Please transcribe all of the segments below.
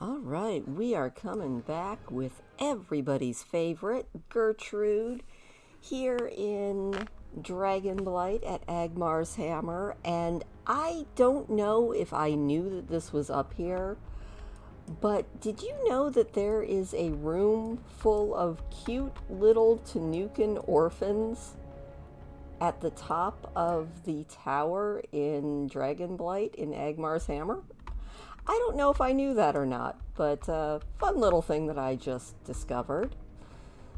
All right, we are coming back with everybody's favorite, Gertrude, here in Dragonblight at Agmar's Hammer. And I don't know if I knew that this was up here, but did you know that there is a room full of cute little Tanukin orphans at the top of the tower in Dragonblight in Agmar's Hammer? I don't know if I knew that or not, but fun little thing that I just discovered.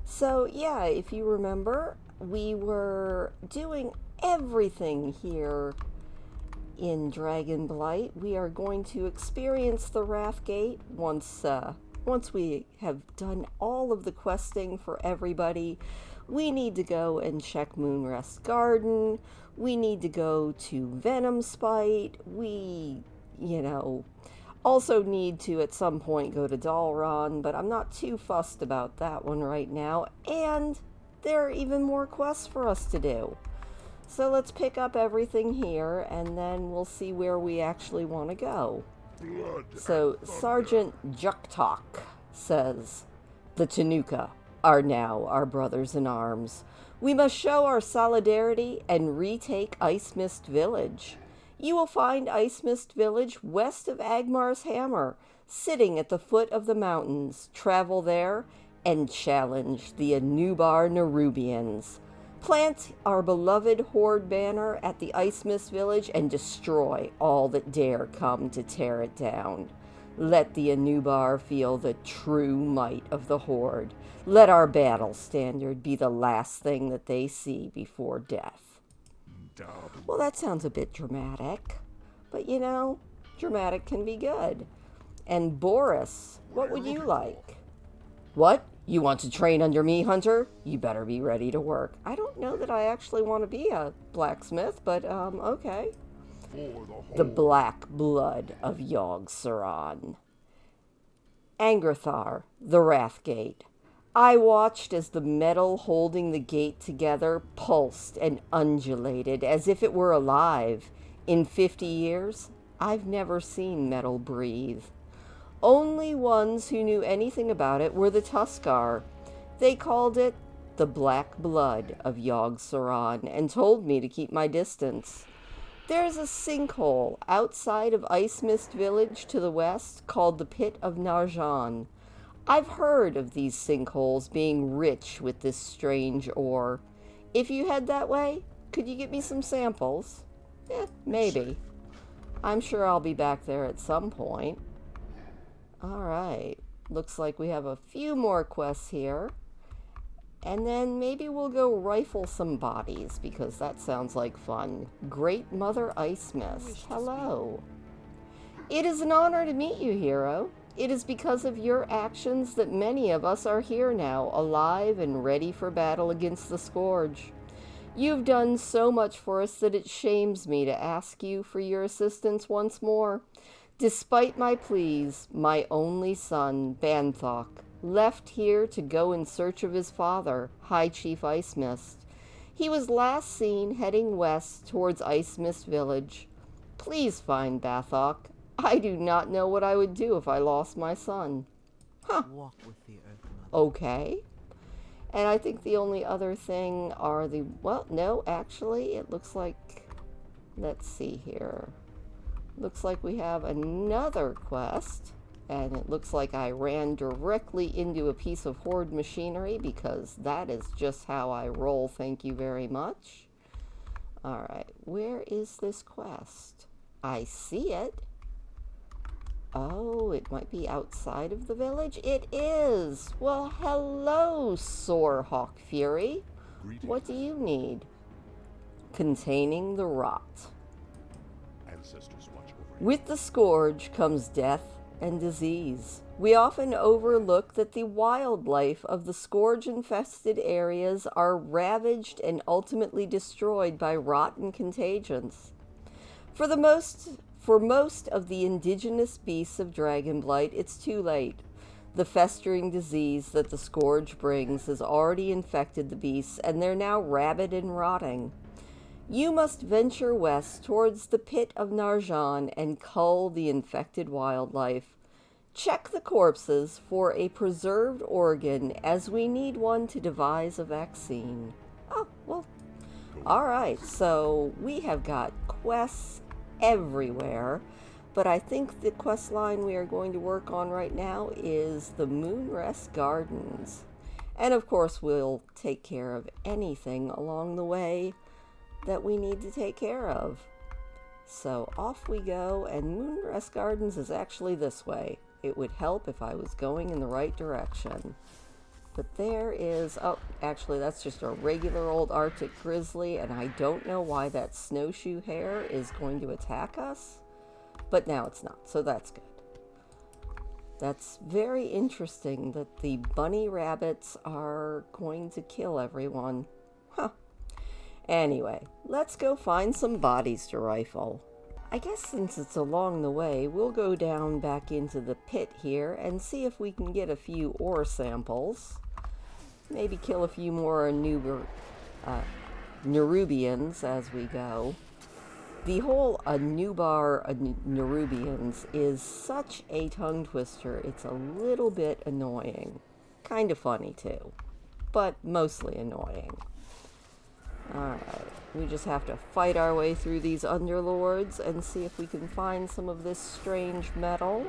So yeah, if you remember, we were doing everything here in Dragonblight. We are going to experience the Wrathgate once we have done all of the questing for everybody. We need to go and check Moonrest Garden. We need to go to Venom Spite. We, also need to at some point go to Dalron, but I'm not too fussed about that one right now. And there are even more quests for us to do. So let's pick up everything here, and then we'll see where we actually want to go. So Sergeant Juktok says, "The Tanuka are now our brothers in arms. We must show our solidarity and retake Icemist Village. You will find Icemist Village west of Agmar's Hammer, sitting at the foot of the mountains. Travel there and challenge the Anubar Nerubians. Plant our beloved Horde banner at the Icemist Village and destroy all that dare come to tear it down. Let the Anubar feel the true might of the Horde. Let our battle standard be the last thing that they see before death." Well, that sounds a bit dramatic, but dramatic can be good. And Boris, what would you like? "What? You want to train under me, Hunter? You better be ready to work." I don't know that I actually want to be a blacksmith, but okay. "The black blood of Yogg-Saron." Angrathar, the Wrathgate. I watched as the metal holding the gate together pulsed and undulated as if it were alive. In 50 years, I've never seen metal breathe. Only ones who knew anything about it were the Tuskar. They called it the black blood of Yogg-Saron and told me to keep my distance. There's a sinkhole outside of Icemist Village to the west called the Pit of Narjun. I've heard of these sinkholes being rich with this strange ore. If you head that way, could you get me some samples? Maybe. I'm sure I'll be back there at some point. Alright, looks like we have a few more quests here. And then maybe we'll go rifle some bodies, because that sounds like fun. Great Mother Icemist, hello. "It is an honor to meet you, hero. It is because of your actions that many of us are here now, alive and ready for battle against the Scourge. You've done so much for us that it shames me to ask you for your assistance once more. Despite my pleas, my only son, Banthok, left here to go in search of his father, High Chief Icemist. He was last seen heading west towards Icemist Village. Please find Banthok. I do not know what I would do if I lost my son." Walk with the earth, mother. Okay. And I think the only other thing are no, actually, it looks like, let's see here. Looks like we have another quest, and it looks like I ran directly into a piece of Horde machinery because that is just how I roll, thank you very much. Alright, where is this quest? I see it. Oh, it might be outside of the village? It is! Well, hello, Sorehawk Fury. What do you need? Containing the rot. Ancestors watch over you. With the Scourge comes death and disease. We often overlook that the wildlife of the Scourge-infested areas are ravaged and ultimately destroyed by rot and contagions. For most of the indigenous beasts of Dragonblight, it's too late. The festering disease that the Scourge brings has already infected the beasts, and they're now rabid and rotting. You must venture west towards the Pit of Narjun and cull the infected wildlife. Check the corpses for a preserved organ, as we need one to devise a vaccine. Oh, well, alright, so we have got quests everywhere, but I think the quest line we are going to work on right now is the Moonrest Gardens. And of course, we'll take care of anything along the way that we need to take care of. So off we go, and Moonrest Gardens is actually this way. It would help if I was going in the right direction. But there is, oh, actually that's just a regular old Arctic grizzly, and I don't know why that snowshoe hare is going to attack us. But now it's not, so that's good. That's very interesting that the bunny rabbits are going to kill everyone. Huh. Anyway, let's go find some bodies to rifle. I guess since it's along the way, we'll go down back into the pit here and see if we can get a few ore samples. Maybe kill a few more Nerubians as we go. The whole Nerubians is such a tongue twister, it's a little bit annoying. Kind of funny too, but mostly annoying. Alright, we just have to fight our way through these underlords and see if we can find some of this strange metal.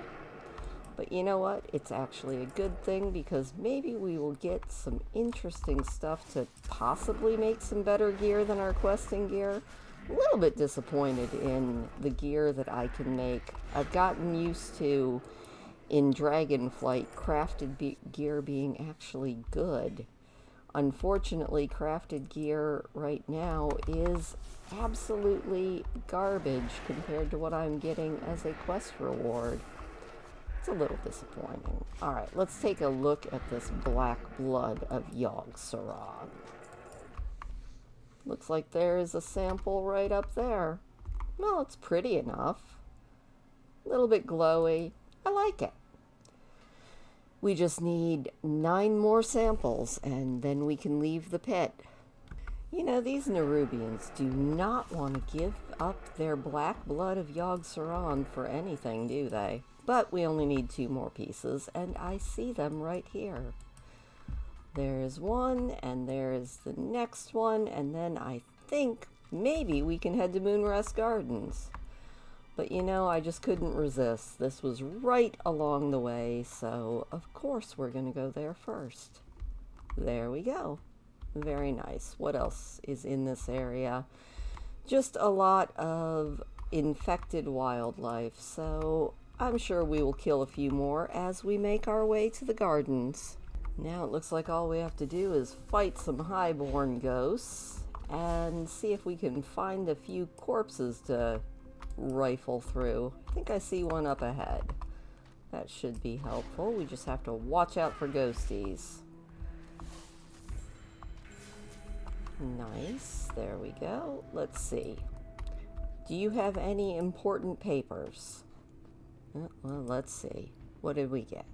But you know what? It's actually a good thing, because maybe we will get some interesting stuff to possibly make some better gear than our questing gear. A little bit disappointed in the gear that I can make. I've gotten used to, in Dragonflight, crafted gear being actually good. Unfortunately, crafted gear right now is absolutely garbage compared to what I'm getting as a quest reward. It's a little disappointing. Alright, let's take a look at this black blood of Yogg-Saron. Looks like there is a sample right up there. Well, it's pretty enough. A little bit glowy. I like it. We just need 9 more samples, and then we can leave the pit. You know, these Nerubians do not want to give up their black blood of Yogg-Saron for anything, do they? But we only need 2 more pieces, and I see them right here. There's one, and there's the next one, and then I think maybe we can head to Moonrest Gardens. But you know, I just couldn't resist. This was right along the way, so of course we're going to go there first. There we go. Very nice. What else is in this area? Just a lot of infected wildlife, so I'm sure we will kill a few more as we make our way to the gardens. Now it looks like all we have to do is fight some highborn ghosts and see if we can find a few corpses to rifle through. I think I see one up ahead. That should be helpful. We just have to watch out for ghosties. Nice. There we go. Let's see. Do you have any important papers? Well, let's see. What did we get?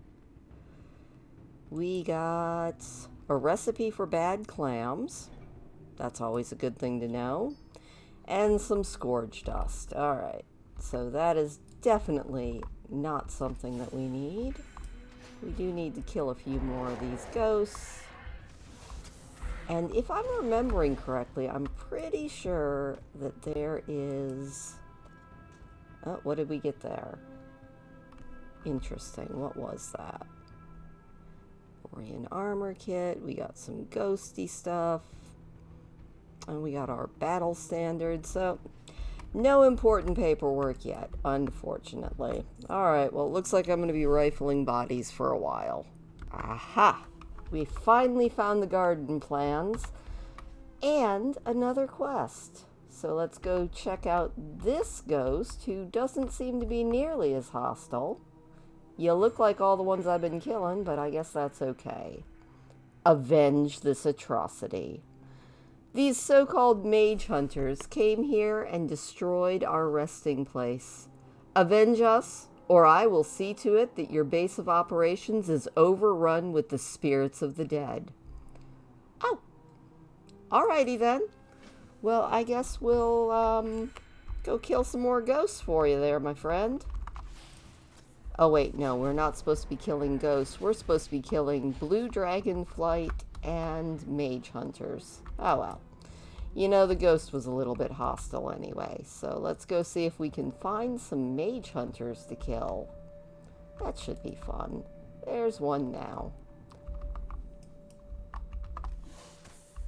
We got a recipe for bad clams. That's always a good thing to know. And some scourge dust. Alright, so that is definitely not something that we need. We do need to kill a few more of these ghosts. And if I'm remembering correctly, I'm pretty sure that there is... Oh, what did we get there? Interesting. What was that? Orion armor kit. We got some ghosty stuff. And we got our battle standard. So, no important paperwork yet, unfortunately. Alright, well, it looks like I'm going to be rifling bodies for a while. Aha! We finally found the garden plans. And another quest. So let's go check out this ghost, who doesn't seem to be nearly as hostile. You look like all the ones I've been killing, but I guess that's okay. Avenge this atrocity. These so-called mage hunters came here and destroyed our resting place. Avenge us, or I will see to it that your base of operations is overrun with the spirits of the dead. Oh, alrighty then. Well, I guess we'll go kill some more ghosts for you there, my friend. Oh wait, no, we're not supposed to be killing ghosts. We're supposed to be killing blue dragonflight and mage hunters. Oh well. You know, the ghost was a little bit hostile anyway, so let's go see if we can find some mage hunters to kill. That should be fun. There's one now.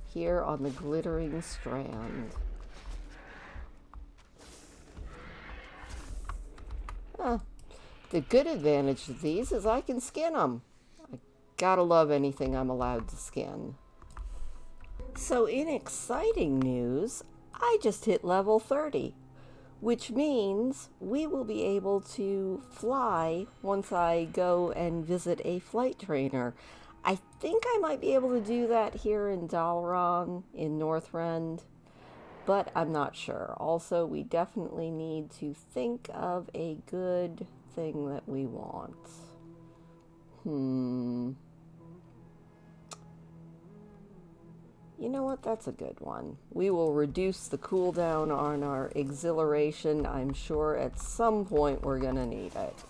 Here on the glittering strand. The good advantage of these is I can skin them. I gotta love anything I'm allowed to skin. So in exciting news, I just hit level 30, which means we will be able to fly once I go and visit a flight trainer. I think I might be able to do that here in Dalron in Northrend, but I'm not sure. Also, we definitely need to think of a good thing that we want. You know what? That's a good one. We will reduce the cooldown on our exhilaration. I'm sure at some point we're going to need it.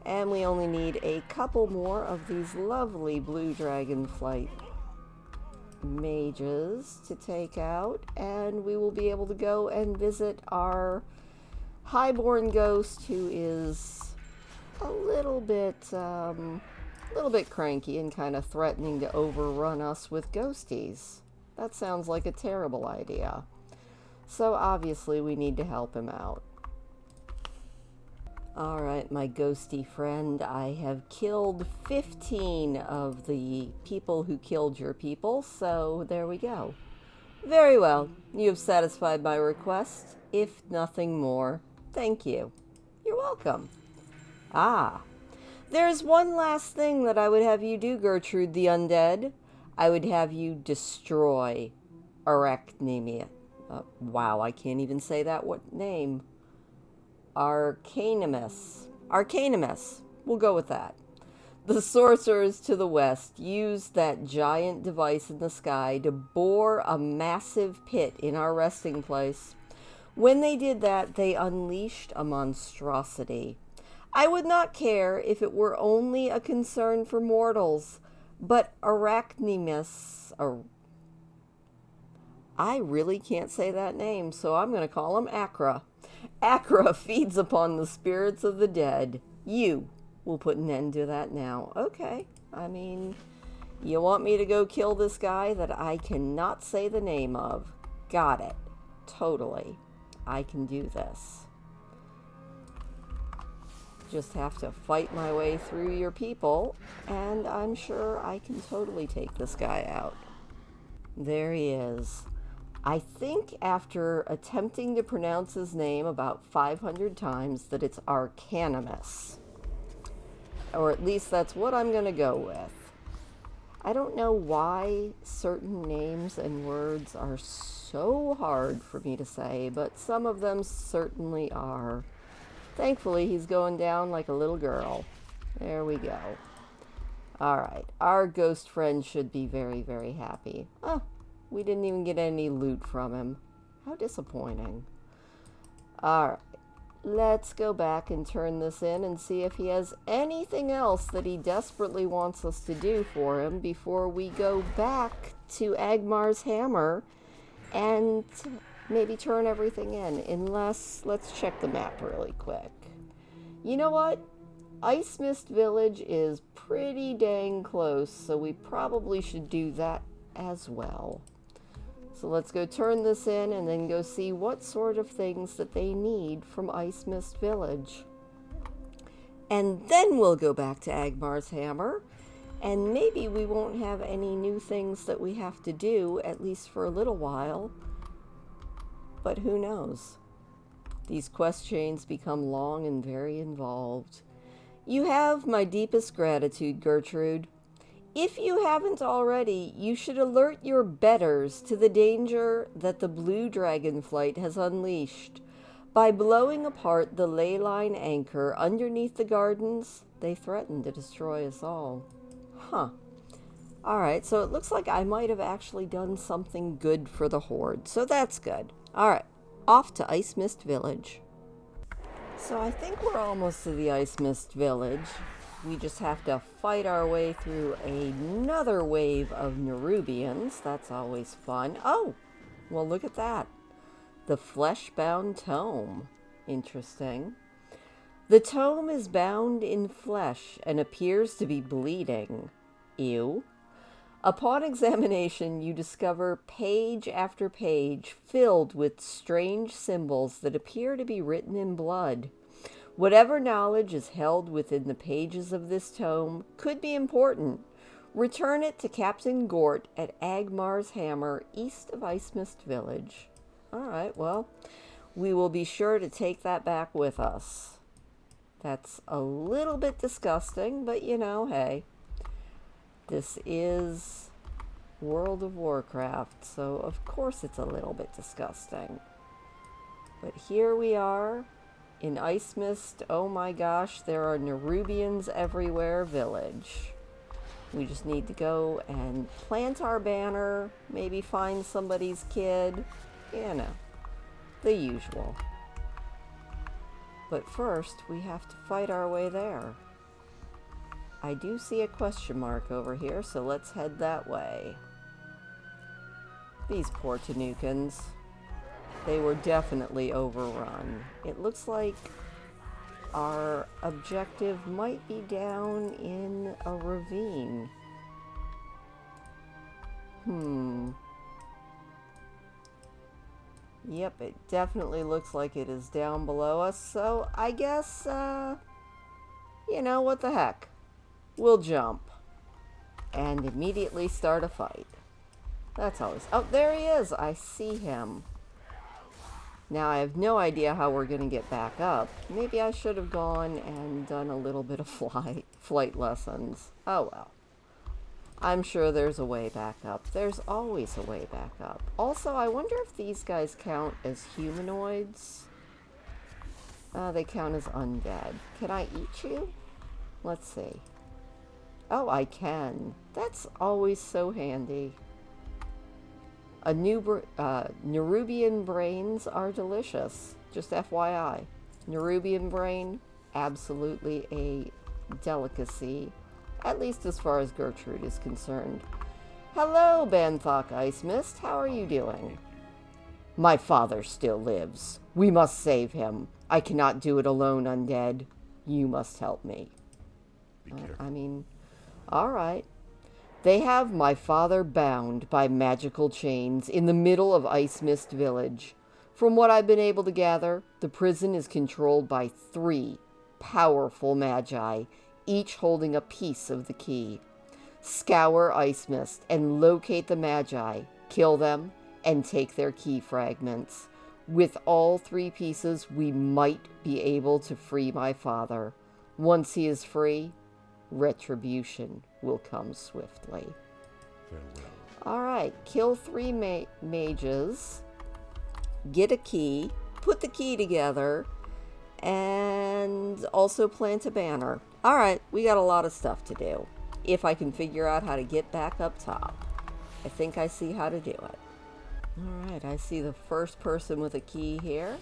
And we only need a couple more of these lovely blue dragonflight mages to take out, and we will be able to go and visit our highborn ghost, who is a little bit cranky and kind of threatening to overrun us with ghosties. That sounds like a terrible idea. So obviously we need to help him out. Alright, my ghosty friend, I have killed 15 of the people who killed your people, so there we go. Very well, you have satisfied my request, if nothing more. Thank you. You're welcome. Ah, there's one last thing that I would have you do, Gertrude the Undead. I would have you destroy Arachnemia. Wow, I can't even say that. What name? Arcanimus. Arcanimus. We'll go with that. The sorcerers to the west used that giant device in the sky to bore a massive pit in our resting place. When they did that, they unleashed a monstrosity. I would not care if it were only a concern for mortals, but Arachnimus, I really can't say that name, so I'm going to call him Acra. Acra feeds upon the spirits of the dead. You will put an end to that now. Okay, I mean, you want me to go kill this guy that I cannot say the name of? Got it. Totally. I can do this. Just have to fight my way through your people, and I'm sure I can totally take this guy out. There he is. I think after attempting to pronounce his name about 500 times that it's Arcanimus. Or at least that's what I'm going to go with. I don't know why certain names and words are so hard for me to say, but some of them certainly are. Thankfully, he's going down like a little girl. There we go. Alright, our ghost friend should be very, very happy. Oh, we didn't even get any loot from him. How disappointing. Alright, let's go back and turn this in and see if he has anything else that he desperately wants us to do for him before we go back to Agmar's hammer and maybe turn everything in. Unless, let's check the map really quick. You know what? Icemist Village is pretty dang close, so we probably should do that as well. So let's go turn this in and then go see what sort of things that they need from Icemist Village. And then we'll go back to Agmar's hammer, and maybe we won't have any new things that we have to do, at least for a little while. But who knows? These quest chains become long and very involved. You have my deepest gratitude, Gertrude. If you haven't already, you should alert your betters to the danger that the blue dragonflight has unleashed. By blowing apart the ley line anchor underneath the gardens, they threaten to destroy us all. Huh. Alright, so it looks like I might have actually done something good for the Horde, so that's good. Alright, off to Icemist Village. So I think we're almost to the Icemist Village. We just have to fight our way through another wave of Nerubians. That's always fun. Oh, well, look at that. The flesh-bound tome. Interesting. The tome is bound in flesh and appears to be bleeding. Ew. Upon examination, you discover page after page filled with strange symbols that appear to be written in blood. Whatever knowledge is held within the pages of this tome could be important. Return it to Captain Gort at Agmar's Hammer, east of Icemist Village. Alright, well, we will be sure to take that back with us. That's a little bit disgusting, but you know, hey. This is World of Warcraft, so of course it's a little bit disgusting. But here we are in Icemist. Oh my gosh, there are Nerubians everywhere village. We just need to go and plant our banner, maybe find somebody's kid, you know, the usual. But first, we have to fight our way there. I do see a question mark over here, so let's head that way. These poor Tanukans. They were definitely overrun. It looks like our objective might be down in a ravine. Yep, it definitely looks like it is down below us, so I guess, you know, what the heck. We'll jump and immediately start a fight. That's always... Oh, there he is! I see him. Now, I have no idea how we're going to get back up. Maybe I should have gone and done a little bit of flight lessons. Oh, well. I'm sure there's a way back up. There's always a way back up. Also, I wonder if these guys count as humanoids. They count as undead. Can I eat you? Let's see. Oh, I can. That's always so handy. Nerubian brains are delicious. Just FYI. Nerubian brain, absolutely a delicacy. At least as far as Gertrude is concerned. Hello, Banthok Icemist. How are you doing? My father still lives. We must save him. I cannot do it alone, undead. You must help me. Be careful. I mean, alright. They have my father bound by magical chains in the middle of Icemist Village. From what I've been able to gather, the prison is controlled by 3 powerful magi, each holding a piece of the key. Scour Icemist and locate the magi, kill them, and take their key fragments. With all 3 pieces, we might be able to free my father. Once he is free, retribution will come swiftly. Farewell. Alright, kill 3 mages, get a key, put the key together, and also plant a banner. Alright, we got a lot of stuff to do. If I can figure out how to get back up top. I think I see how to do it. Alright, I see the first person with a key here.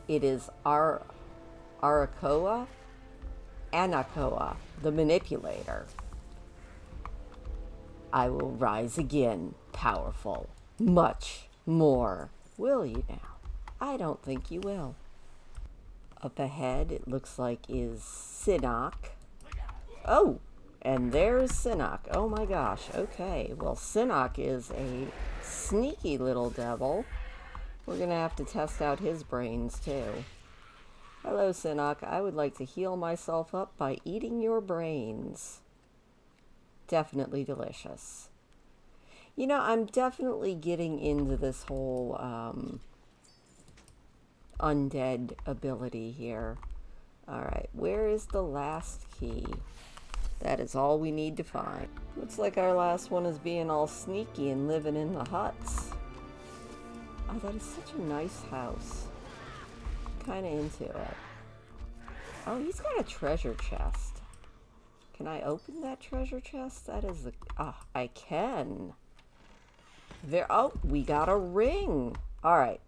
It is Anakoa, the manipulator. I will rise again, powerful. Much more. Will you now? I don't think you will. Up ahead, it looks like is Sinnock. Oh, and there's Sinnock. Oh my gosh. Okay, well, Sinnock is a sneaky little devil. We're going to have to test out his brains, too. Hello, Sinnock. I would like to heal myself up by eating your brains. Definitely delicious. You know, I'm definitely getting into this whole undead ability here. Alright, where is the last key? That is all we need to find. Looks like our last one is being all sneaky and living in the huts. Oh, that is such a nice house. Kind of into it. Oh, he's got a treasure chest. Can I open that treasure chest? That is the... Ah, I can. There... Oh, we got a ring. Alright.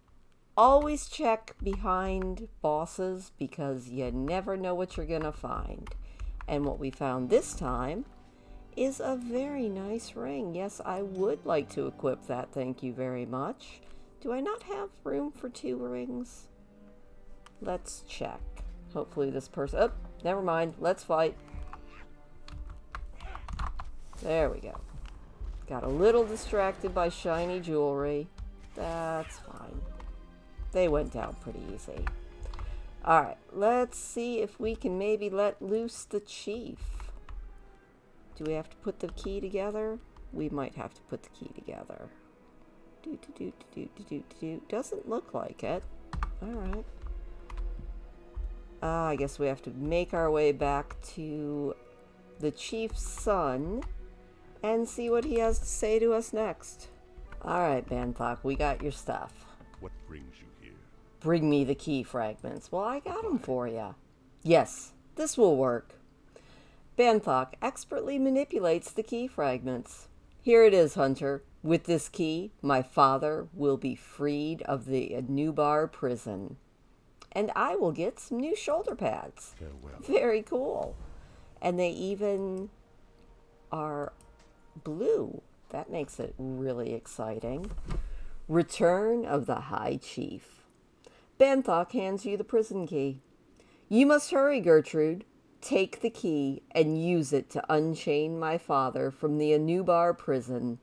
always check behind bosses because you never know what you're gonna find. And what we found this time is a very nice ring. Yes, I would like to equip that, thank you very much. Do I not have room for 2 rings? Let's check. Hopefully this person... Oh, never mind. Let's fight. There we go. Got a little distracted by shiny jewelry. That's fine. They went down pretty easy. Alright, let's see if we can maybe let loose the chief. Do we have to put the key together? We might have to put the key together. Doesn't look like it. Alright. I guess we have to make our way back to the chief's son and see what he has to say to us next. Alright, Banthok, we got your stuff. What brings you here? Bring me the key fragments. Well, I got them for you. Yes, this will work. Banthok expertly manipulates the key fragments. Here it is, Hunter. With this key, my father will be freed of the Anubar prison. And I will get some new shoulder pads. Farewell. Very cool. And they even are blue. That makes it really exciting. Return of the High Chief. Banthok hands you the prison key. You must hurry, Gertrude. Take the key and use it to unchain my father from the Anubar prison.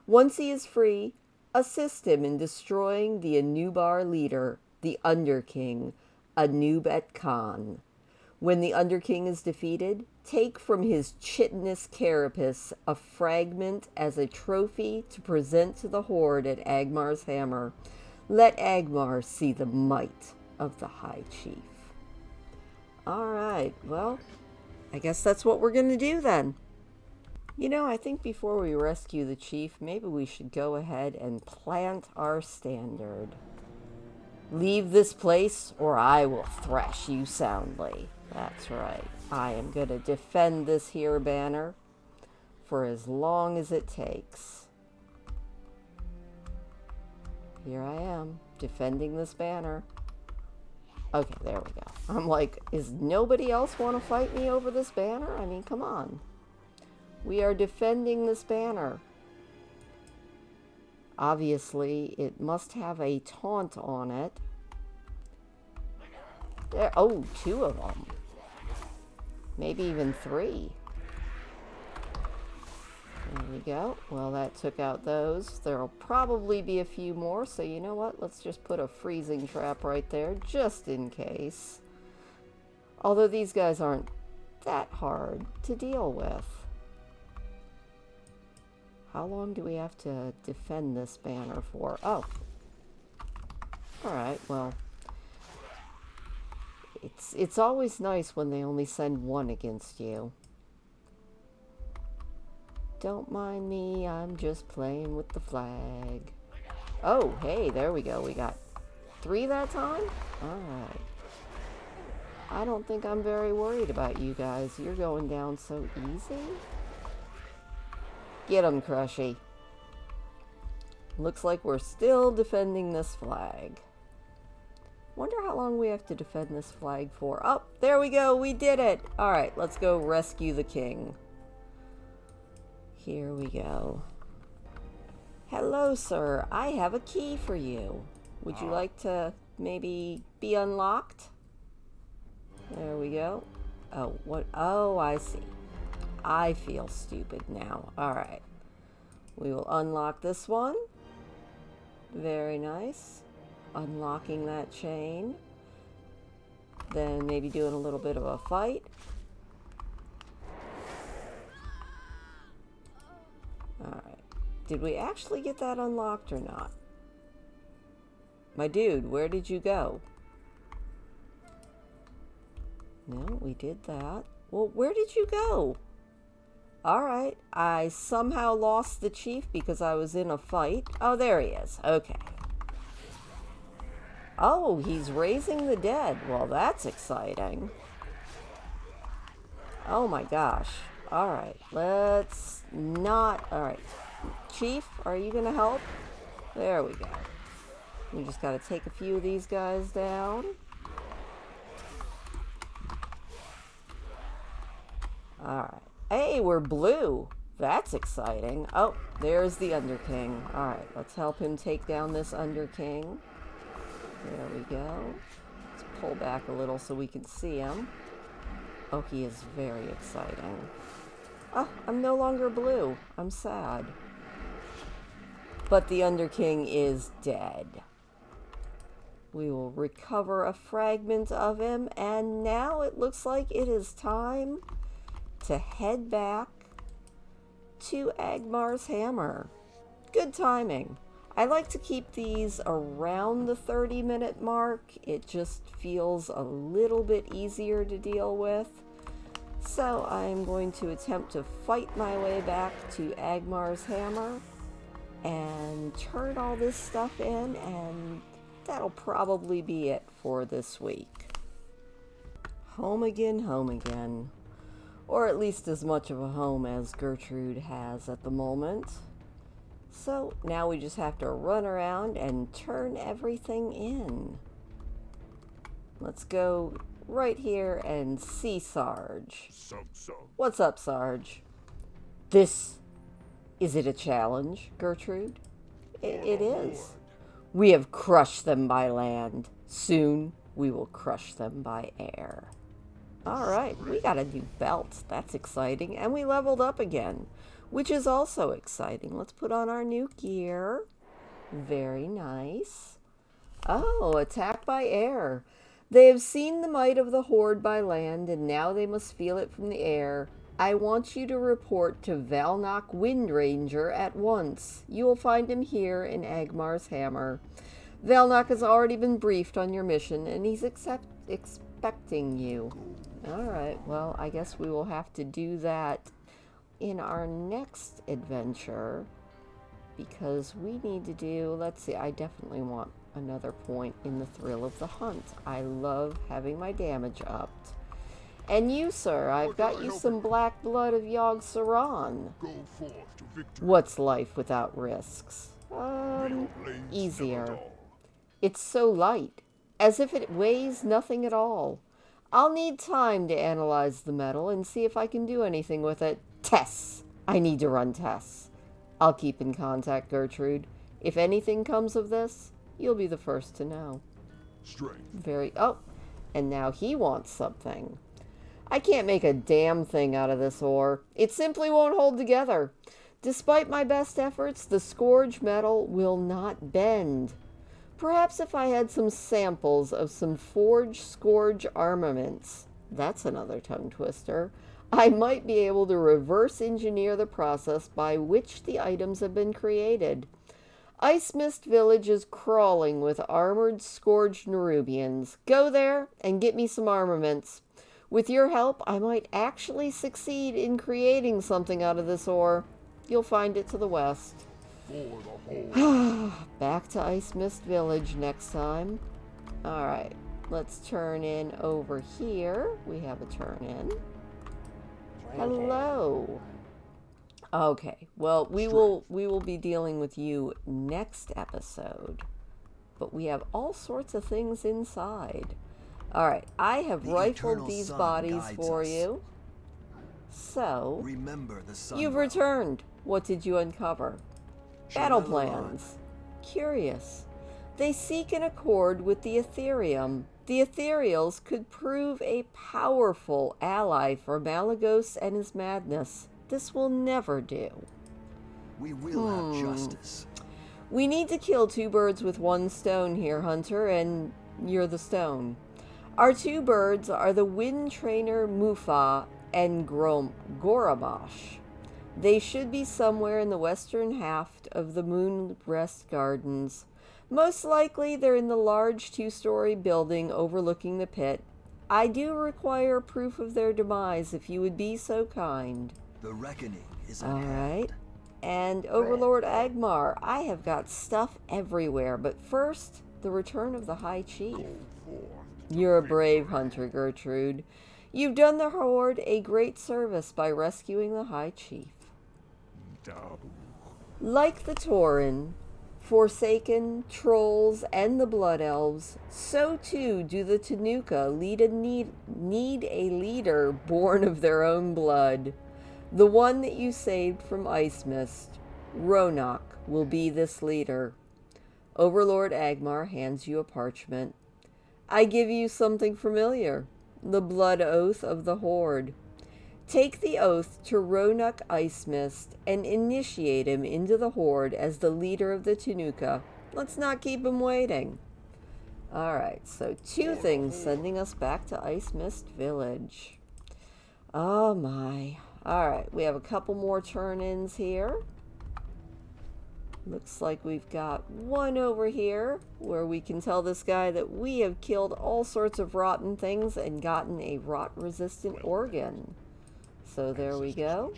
Once he is free, assist him in destroying the Anubar leader, the Underking, Anubet Khan. When the Underking is defeated, take from his chitinous carapace a fragment as a trophy to present to the Horde at Agmar's hammer. Let Agmar see the might of the High Chief. Alright, well, I guess that's what we're going to do then. You know, I think before we rescue the chief, maybe we should go ahead and plant our standard. Leave this place or I will thrash you soundly. That's right. I am going to defend this here banner for as long as it takes. Here I am, defending this banner. Okay, there we go. I'm like, is nobody else want to fight me over this banner? I mean, come on. We are defending this banner. Obviously, it must have a taunt on it. There, oh, 2 of them. Maybe even 3. There we go. Well, that took out those. There'll probably be a few more, so you know what? Let's just put a freezing trap right there, just in case. Although these guys aren't that hard to deal with. How long do we have to defend this banner for? Oh. Alright, well. It's always nice when they only send 1 against you. Don't mind me, I'm just playing with the flag. Oh, hey, there we go. We got 3 that time? Alright. I don't think I'm very worried about you guys. You're going down so easy. Get 'em, Crushy. Looks like we're still defending this flag. Wonder how long we have to defend this flag for. Oh, there we go. We did it. All right, let's go rescue the king. Here we go. Hello, sir. I have a key for you. Would you like to maybe be unlocked? There we go. Oh, what? Oh, I see. I feel stupid now. All right. We will unlock this one. Very nice. Unlocking that chain. Then maybe doing a little bit of a fight. Alright. Did we actually get that unlocked or not? My dude, where did you go? No, we did that. Well, where did you go? Alright. I somehow lost the chief because I was in a fight. Oh, there he is. Okay. Oh, he's raising the dead. Well, that's exciting. Oh my gosh. Alright, let's not... Alright. Chief, are you going to help? There we go. We just got to take a few of these guys down. Alright. Hey, we're blue. That's exciting. Oh, there's the Underking. Alright, let's help him take down this Underking. There we go. Let's pull back a little so we can see him. Oh, he is very exciting. Oh, I'm no longer blue. I'm sad. But the Underking is dead. We will recover a fragment of him, and now it looks like it is time to head back to Agmar's Hammer. Good timing. I like to keep these around the 30-minute mark. It just feels a little bit easier to deal with. So I'm going to attempt to fight my way back to Agmar's Hammer and turn all this stuff in, and that'll probably be it for this week. Home again, home again. Or at least as much of a home as Gertrude has at the moment. So now we just have to run around and turn everything in. Let's go right here and see Sarge. What's up, Sarge? Is it a challenge, Gertrude? It is. We have crushed them by land. Soon we will crush them by air. Alright, we got a new belt. That's exciting. And we leveled up again, which is also exciting. Let's put on our new gear. Very nice. Oh, attack by air. They have seen the might of the horde by land, and now they must feel it from the air. I want you to report to Valnok Windranger at once. You will find him here in Agmar's Hammer. Valnok has already been briefed on your mission, and he's expecting you. Alright, well, I guess we will have to do that in our next adventure, because we need to do, let's see, I definitely want another point in the thrill of the hunt. I love having my damage upped. And you, sir, I've got you some black blood of Yogg Saron. What's life without risks? Easier. It's so light, as if it weighs nothing at all. I'll need time to analyze the metal and see if I can do anything with it. Tests. I need to run tests. I'll keep in contact, Gertrude. If anything comes of this, you'll be the first to know. Strength. Oh, and now he wants something. I can't make a damn thing out of this ore. It simply won't hold together. Despite my best efforts, the scourge metal will not bend. Perhaps if I had some samples of some forged scourge armaments, that's another tongue twister, I might be able to reverse engineer the process by which the items have been created. Icemist Village is crawling with armored scourged Nerubians. Go there and get me some armaments. With your help, I might actually succeed in creating something out of this ore. You'll find it to the west. Back to Icemist Village next time. Alright, let's turn in over here. We have a turn in. Hello. Okay, well, we will be dealing with you next episode. But we have all sorts of things inside. Alright, I have rifled these bodies for you. So, you've returned. What did you uncover? Battle plans. Curious. They seek an accord with the Ethereum. The Ethereals could prove a powerful ally for Malagos and his madness. This will never do. We will have justice. We need to kill two birds with one stone here, Hunter, and you're the stone. Our two birds are the wind trainer Mufa and Goramash. They should be somewhere in the western half of the Moonrest Gardens. Most likely they're in the large two-story building overlooking the pit. I do require proof of their demise if you would be so kind. The reckoning is all right. And Overlord Agmar, I have got stuff everywhere, but first, the return of the High Chief. You're a brave hunter, Gertrude. You've done the Horde a great service by rescuing the High Chief. Like the Tauren, Forsaken, trolls, and the Blood Elves, so too do the Tanuka need a leader born of their own blood. The one that you saved from Icemist, Ronak, will be this leader. Overlord Agmar hands you a parchment. I give you something familiar, the blood oath of the Horde. Take the oath to Ronak Icemist and initiate him into the Horde as the leader of the Tanuka. Let's not keep him waiting. Alright, so 2 things sending us back to Icemist Village. Oh my. Alright, we have a couple more turn-ins here. Looks like we've got one over here where we can tell this guy that we have killed all sorts of rotten things and gotten a rot-resistant organ. So there we go.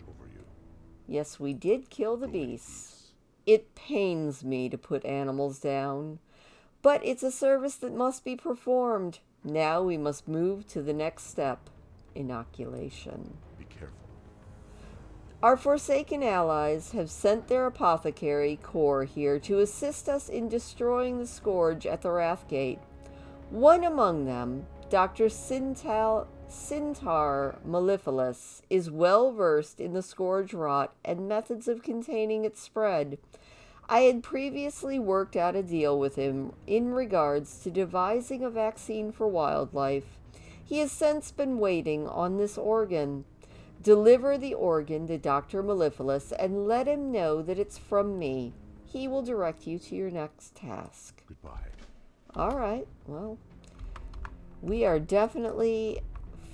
Yes, we did kill the beasts. It pains me to put animals down, but it's a service that must be performed. Now we must move to the next step, inoculation. Be careful. Our Forsaken allies have sent their apothecary corps here to assist us in destroying the scourge at the Wrathgate. One among them, Dr. Sintar Mellifluous, is well versed in the scourge rot and methods of containing its spread. I had previously worked out a deal with him in regards to devising a vaccine for wildlife. He has since been waiting on this organ. Deliver the organ to Dr. Mellifluous and let him know that it's from me. He will direct you to your next task. Goodbye. All right, well, we are definitely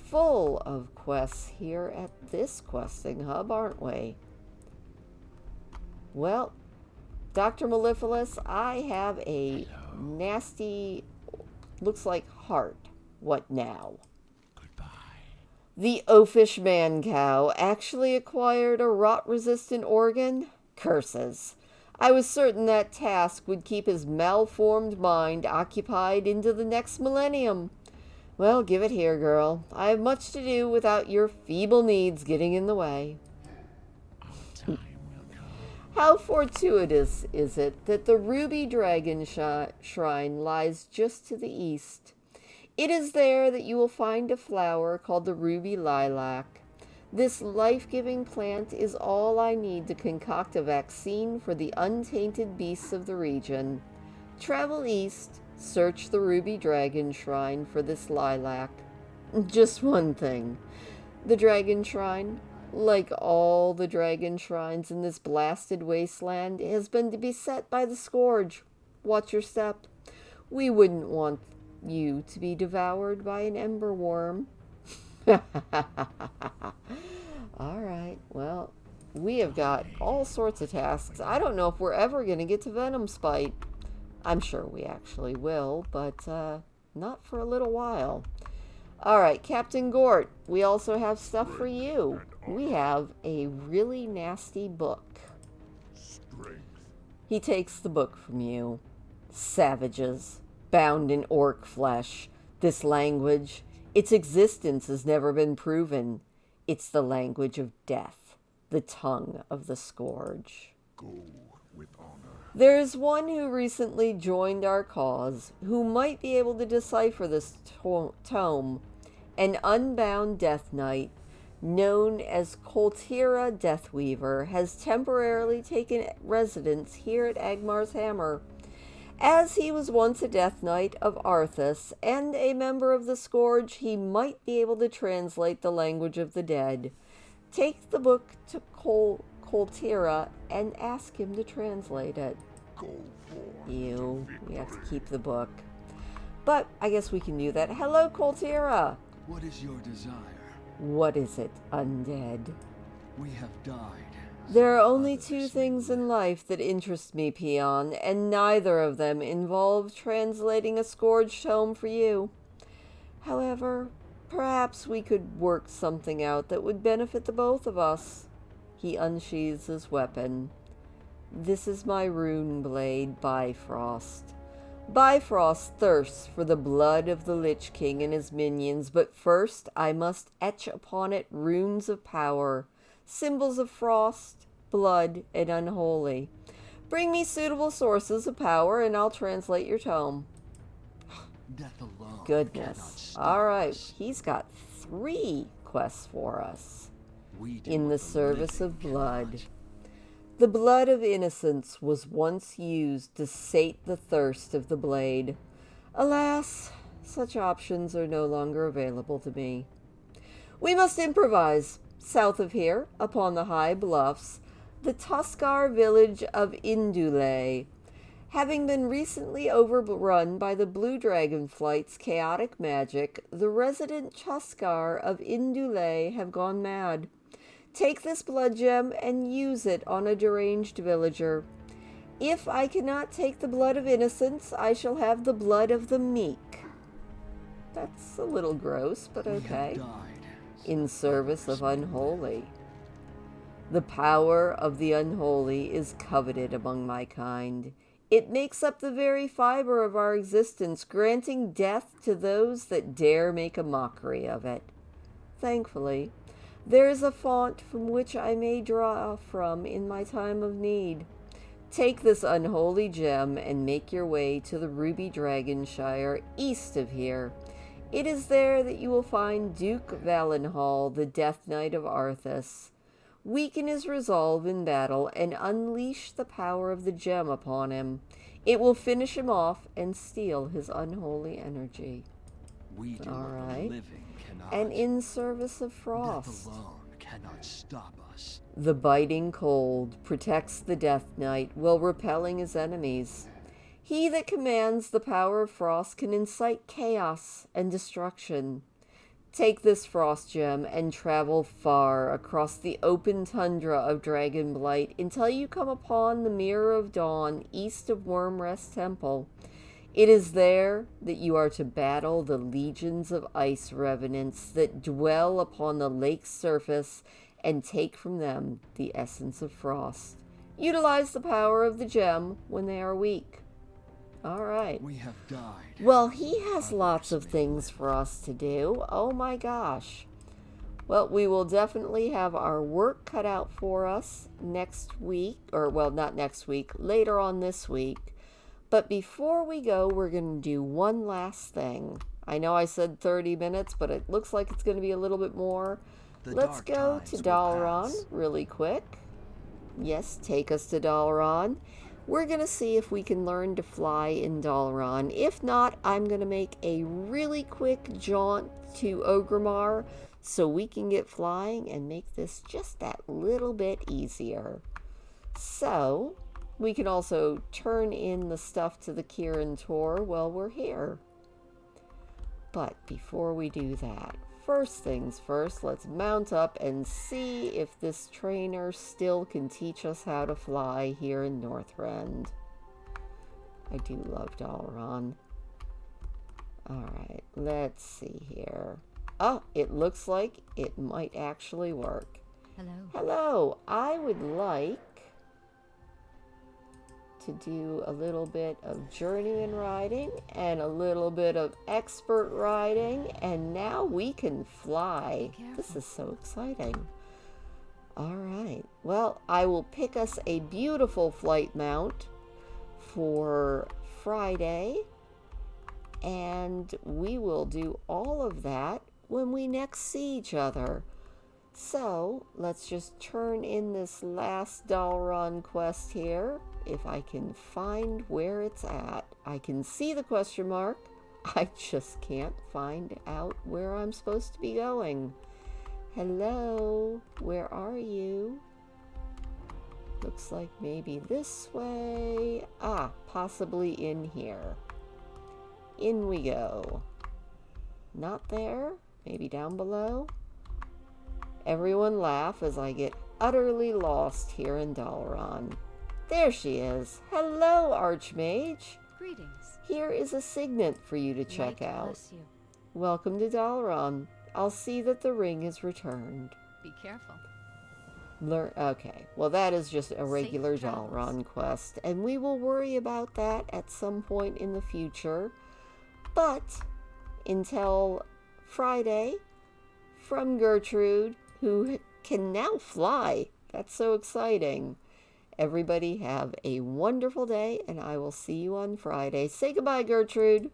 full of quests here at this questing hub, aren't we? Well, Dr. Mellifluous, I have a nasty, looks like heart. What now? Goodbye. The oafish man cow actually acquired a rot-resistant organ? Curses. I was certain that task would keep his malformed mind occupied into the next millennium. Well, give it here, girl. I have much to do without your feeble needs getting in the way. Time will come. How fortuitous is it that the Ruby Dragon Shrine lies just to the east. It is there that you will find a flower called the Ruby Lilac. This life-giving plant is all I need to concoct a vaccine for the untainted beasts of the region. Travel east, search the Ruby Dragon Shrine for this lilac. Just one thing. The Dragon Shrine, like all the dragon shrines in this blasted wasteland, has been beset by the scourge. Watch your step. We wouldn't want you to be devoured by an ember worm. Alright, well, we have got all sorts of tasks. I don't know if we're ever going to get to Venom Spite. I'm sure we actually will, but not for a little while. Alright, Captain Gort, we also have stuff for you. We have a really nasty book. Strength. He takes the book from you. Savages, bound in orc flesh. This language, its existence has never been proven. It's the language of death, the tongue of the scourge. Go with honor. There is one who recently joined our cause who might be able to decipher this tome. An unbound death knight known as Coltira Deathweaver has temporarily taken residence here at Agmar's Hammer. As he was once a death knight of Arthas and a member of the Scourge, he might be able to translate the language of the dead. Take the book to Coltira and ask him to translate it. Go for We have to keep the book. But I guess we can do that. Hello, Coltira. What is your desire? What is it, undead? We have died. There are only 2 Others things may in life that interest me, Peon, and neither of them involve translating a Scourge tome for you. However, perhaps we could work something out that would benefit the both of us. He unsheathes his weapon. This is my rune blade, Bifrost. Bifrost thirsts for the blood of the Lich King and his minions, but first I must etch upon it runes of power, symbols of frost, blood, and unholy. Bring me suitable sources of power and I'll translate your tome. Death alone cannot Goodness. stop Alright, us. he's got 3 quests for us. We do In what the service living of blood. cannot. The blood of innocence was once used to sate the thirst of the blade. Alas, such options are no longer available to me. We must improvise. South of here, upon the high bluffs, the Tuskar village of Indule. Having been recently overrun by the Blue Dragonflight's chaotic magic, the resident Tuskar of Indule have gone mad. Take this blood gem and use it on a deranged villager. If I cannot take the blood of innocence, I shall have the blood of the meek. That's a little gross, but We have okay. died. In service of unholy. The power of the unholy is coveted among my kind. It makes up the very fiber of our existence, granting death to those that dare make a mockery of it. Thankfully, there is a font from which I may draw from in my time of need. Take this unholy gem and make your way to the Ruby Dragonshire east of here. It is there that you will find Duke Valenhall, the Death Knight of Arthas. Weaken his resolve in battle and unleash the power of the gem upon him. It will finish him off and steal his unholy energy. We do All what the right. living cannot. And in service of frost. Death alone cannot stop us. The biting cold protects the Death Knight while repelling his enemies. He that commands the power of frost can incite chaos and destruction. Take this frost gem and travel far across the open tundra of Dragonblight until you come upon the Mirror of Dawn east of Wormrest Temple. It is there that you are to battle the legions of ice revenants that dwell upon the lake's surface and take from them the essence of frost. Utilize the power of the gem when they are weak. All right. We have died. Well, he has lots of things for us to do. Oh my gosh. Well, we will definitely have our work cut out for us next week, or well, not next week, later on this week. But before we go, we're going to do one last thing. I know I said 30 minutes, but it looks like it's going to be a little bit more. The Let's dark go times to will Dalaran pass. really quick. Yes, take us to Dalaran. We're going to see if we can learn to fly in Dalaran. If not, I'm going to make a really quick jaunt to Agmar so we can get flying and make this just that little bit easier. So, we can also turn in the stuff to the Kirin Tor while we're here. But before we do that, first things first, let's mount up and see if this trainer still can teach us how to fly here in Northrend. I do love Dalaran. Alright, let's see here. Oh, it looks like it might actually work. Hello. Hello, I would like to do a little bit of journeyman riding and a little bit of expert riding, and now we can fly. This is so exciting. All right, well, I will pick us a beautiful flight mount for Friday, and we will do all of that when we next see each other. So let's just turn in this last Dalaran quest here. If I can find where it's at. I can see the question mark. I just can't find out where I'm supposed to be going. Hello, where are you? Looks like maybe this way. Ah, possibly in here. In we go. Not there. Maybe down below. Everyone laugh as I get utterly lost here in Dalaran. There she is. Hello, Archmage. Greetings. Here is a signet for you to check Light out. bless you. Welcome to Dalaran. I'll see that the ring is returned. Be careful. Okay, well that is just a regular Safe travels. Dalaran quest, and we will worry about that at some point in the future. But until Friday, from Gertrude, who can now fly. That's so exciting. Everybody have a wonderful day, and I will see you on Friday. Say goodbye, Gertrude.